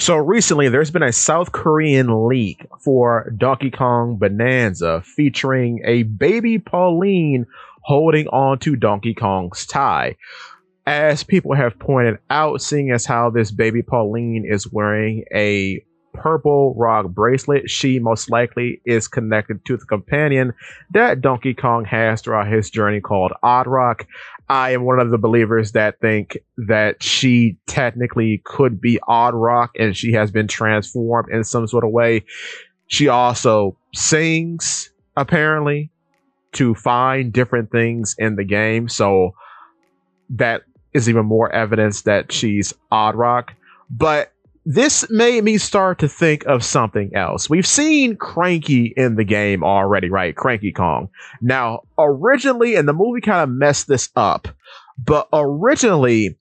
So recently, there's been a South Korean leak for Donkey Kong Bonanza featuring a baby Pauline holding on to Donkey Kong's tie. As people have pointed out, seeing as how this baby Pauline is wearing a purple rock bracelet, she most likely is connected to the companion that Donkey Kong has throughout his journey called Odd Rock. I am one of the believers that think that she technically could be Odd Rock and she has been transformed in some sort of way. She also sings, apparently, to find different things in the game. So that is even more evidence that she's Odd Rock. But this made me start to think of something else. We've seen Cranky in the game already, right? Cranky Kong. Now, originally, and the movie kind of messed this up, but originally,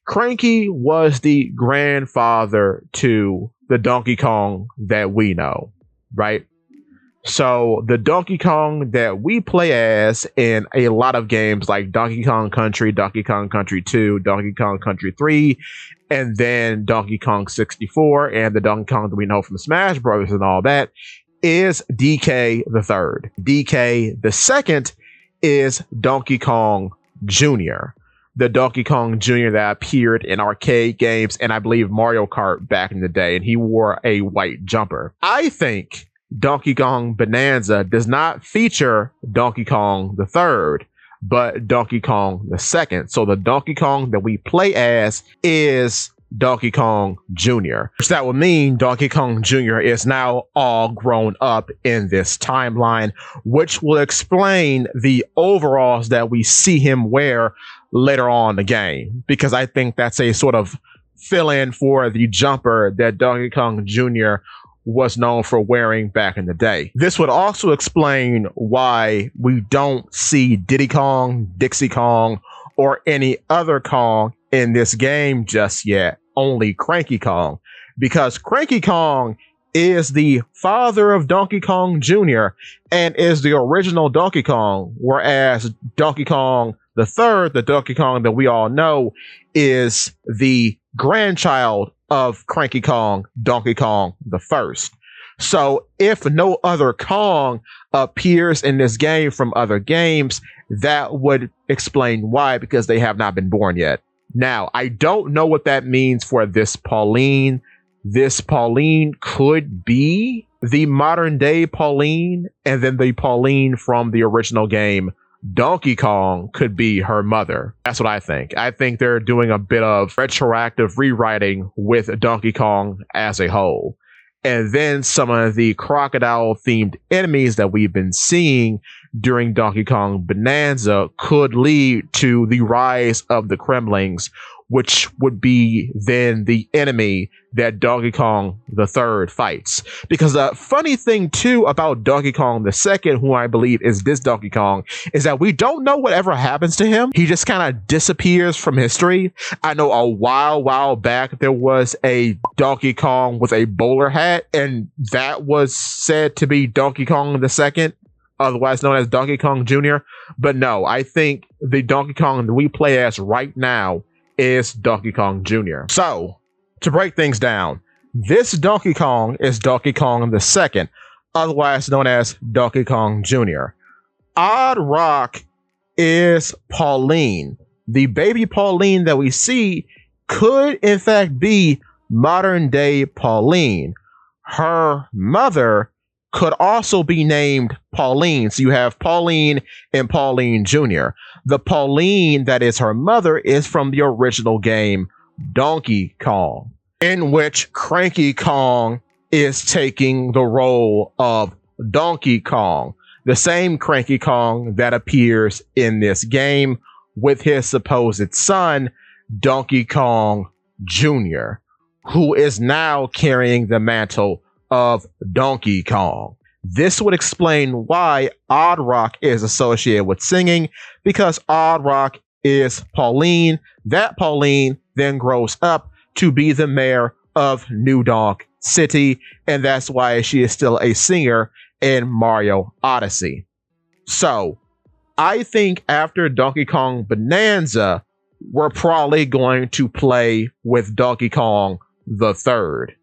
Cranky was the grandfather to the Donkey Kong that we know, right? So the Donkey Kong that we play as in a lot of games like Donkey Kong Country, Donkey Kong Country 2, Donkey Kong Country 3, and then Donkey Kong 64, and the Donkey Kong that we know from Smash Brothers and all that, is DK the third. DK the second is Donkey Kong Jr., the Donkey Kong Jr. that appeared in arcade games and I believe Mario Kart back in the day, and he wore a white jumper. I think Donkey Kong Bonanza does not feature Donkey Kong the third, but Donkey Kong the second. So the Donkey Kong that we play as is Donkey Kong Jr., which that would mean Donkey Kong Jr. is now all grown up in this timeline, which will explain the overalls that we see him wear later on in the game, because I think that's a sort of fill-in for the jumper that Donkey Kong Jr. was known for wearing back in the day. This would also explain why we don't see Diddy Kong, Dixie Kong, or any other Kong in this game just yet, only Cranky Kong, because Cranky Kong is the father of Donkey Kong Jr. and is the original Donkey Kong, whereas Donkey Kong the third, the Donkey Kong that we all know, is the grandchild of Cranky Kong, Donkey Kong the first. So if no other Kong appears in this game from other games, that would explain why, because they have not been born yet. Now, I don't know what that means for this Pauline. This Pauline could be the modern day Pauline, and then the Pauline from the original game Donkey Kong could be her mother. That's what I think. I think they're doing a bit of retroactive rewriting with Donkey Kong as a whole. And then some of the crocodile themed enemies that we've been seeing during Donkey Kong Bonanza could lead to the rise of the Kremlings, which would be then the enemy that Donkey Kong the third fights. Because the funny thing too about Donkey Kong the second, who I believe is this Donkey Kong, is that we don't know whatever happens to him. He just kind of disappears from history. I know a while back there was a Donkey Kong with a bowler hat, and that was said to be Donkey Kong the second, otherwise known as Donkey Kong Jr. But no, I think the Donkey Kong that we play as right now is Donkey Kong Jr. So, to break things down, this Donkey Kong is Donkey Kong the second, otherwise known as Donkey Kong Jr. Odd Rock is Pauline. The baby Pauline that we see could in fact be modern day Pauline. Her mother could also be named Pauline. So you have Pauline and Pauline Jr. The Pauline that is her mother is from the original game Donkey Kong, in which Cranky Kong is taking the role of Donkey Kong, the same Cranky Kong that appears in this game with his supposed son, Donkey Kong Jr., who is now carrying the mantle of Donkey Kong. This would explain why Odd Rock is associated with singing, because Odd Rock is Pauline. That Pauline then grows up to be the mayor of New Donk City, and that's why she is still a singer in Mario Odyssey. So, I think after Donkey Kong Bonanza, we're probably going to play with Donkey Kong the Third,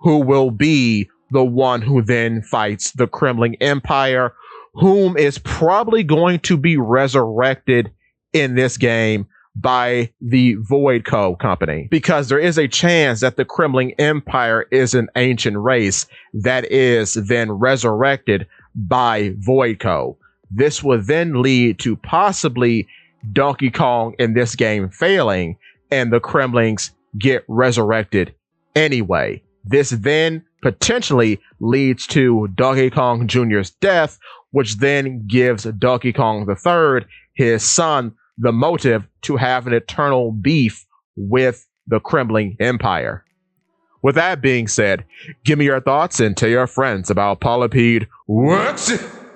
who will be the one who then fights the Kremling Empire, whom is probably going to be resurrected in this game by the Void Co. company, because there is a chance that the Kremling Empire is an ancient race that is then resurrected by Void Co. This would then lead to possibly Donkey Kong in this game failing and the Kremlings get resurrected anyway. This then potentially leads to Donkey Kong Jr.'s death, which then gives Donkey Kong III, his son, the motive to have an eternal beef with the Kremling Empire. With that being said, give me your thoughts and tell your friends about Polypede Works.